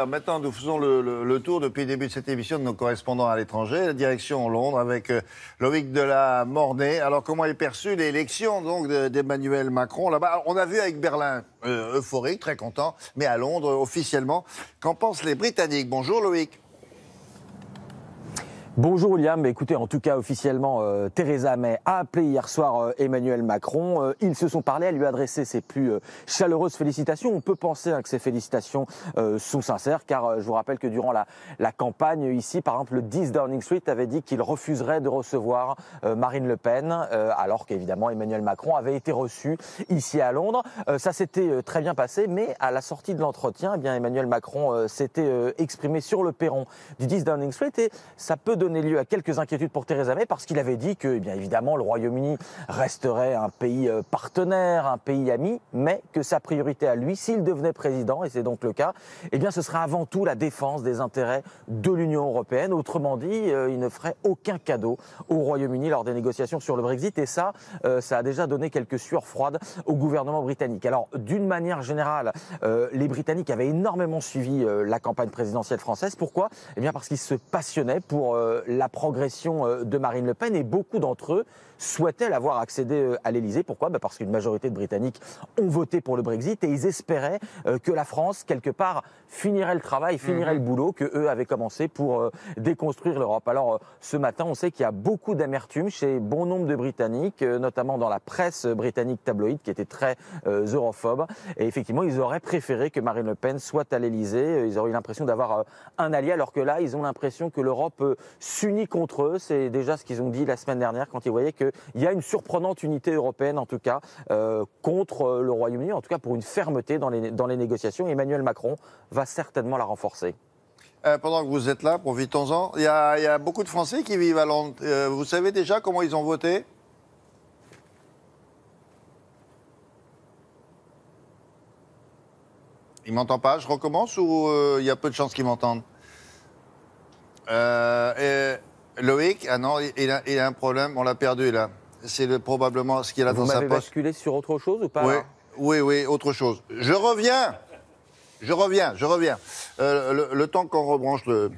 Maintenant, nous faisons le tour depuis le début de cette émission de nos correspondants à l'étranger, la direction Londres avec Loïc de la Mornay. Alors, comment est perçue l'élection donc d'Emmanuel Macron là-bas? On a vu avec Berlin, euphorique, très content, mais à Londres, officiellement, qu'en pensent les Britanniques? Bonjour Loïc. Bonjour William, écoutez, en tout cas officiellement, Theresa May a appelé hier soir Emmanuel Macron. Ils se sont parlé, elle lui a adressé ses plus chaleureuses félicitations. On peut penser que ces félicitations sont sincères, car je vous rappelle que durant la campagne ici, par exemple, le 10 Downing Street avait dit qu'il refuserait de recevoir Marine Le Pen, alors qu'évidemment Emmanuel Macron avait été reçu ici à Londres. Ça s'était très bien passé, mais à la sortie de l'entretien, eh bien, Emmanuel Macron s'était exprimé sur le perron du 10 Downing Street et ça peut donner lieu à quelques inquiétudes pour Theresa May parce qu'il avait dit que, eh bien évidemment, le Royaume-Uni resterait un pays partenaire, un pays ami, mais que sa priorité à lui, s'il devenait président, et c'est donc le cas, eh bien ce serait avant tout la défense des intérêts de l'Union européenne. Autrement dit, il ne ferait aucun cadeau au Royaume-Uni lors des négociations sur le Brexit et ça a déjà donné quelques sueurs froides au gouvernement britannique. Alors, d'une manière générale, les Britanniques avaient énormément suivi la campagne présidentielle française. Pourquoi ? Eh bien parce qu'ils se passionnaient pour la progression de Marine Le Pen et beaucoup d'entre eux souhaitaient la voir accéder à l'Elysée. Pourquoi ? Parce qu'une majorité de Britanniques ont voté pour le Brexit et ils espéraient que la France, quelque part, finirait le travail, finirait le boulot que eux avaient commencé pour déconstruire l'Europe. Alors ce matin, on sait qu'il y a beaucoup d'amertume chez bon nombre de Britanniques, notamment dans la presse britannique tabloïde qui était très europhobe. Et effectivement, ils auraient préféré que Marine Le Pen soit à l'Elysée. Ils auraient eu l'impression d'avoir un allié, alors que là, ils ont l'impression que l'Europe s'unit contre eux. C'est déjà ce qu'ils ont dit la semaine dernière quand ils voyaient qu'il y a une surprenante unité européenne, en tout cas, contre le Royaume-Uni, en tout cas pour une fermeté dans les négociations. Emmanuel Macron va certainement la renforcer. Pendant que vous êtes là, profitons-en. Il y a beaucoup de Français qui vivent à Londres. Vous savez déjà comment ils ont voté? Il m'entend pas? Je recommence ou il y a peu de chances qu'ils m'entendent? Loïc, ah non, il a un problème, on l'a perdu là. C'est probablement ce qu'il a dans sa poche. Vous m'avez basculé sur autre chose ou pas? Oui, autre chose. Je reviens. Le temps qu'on rebranche le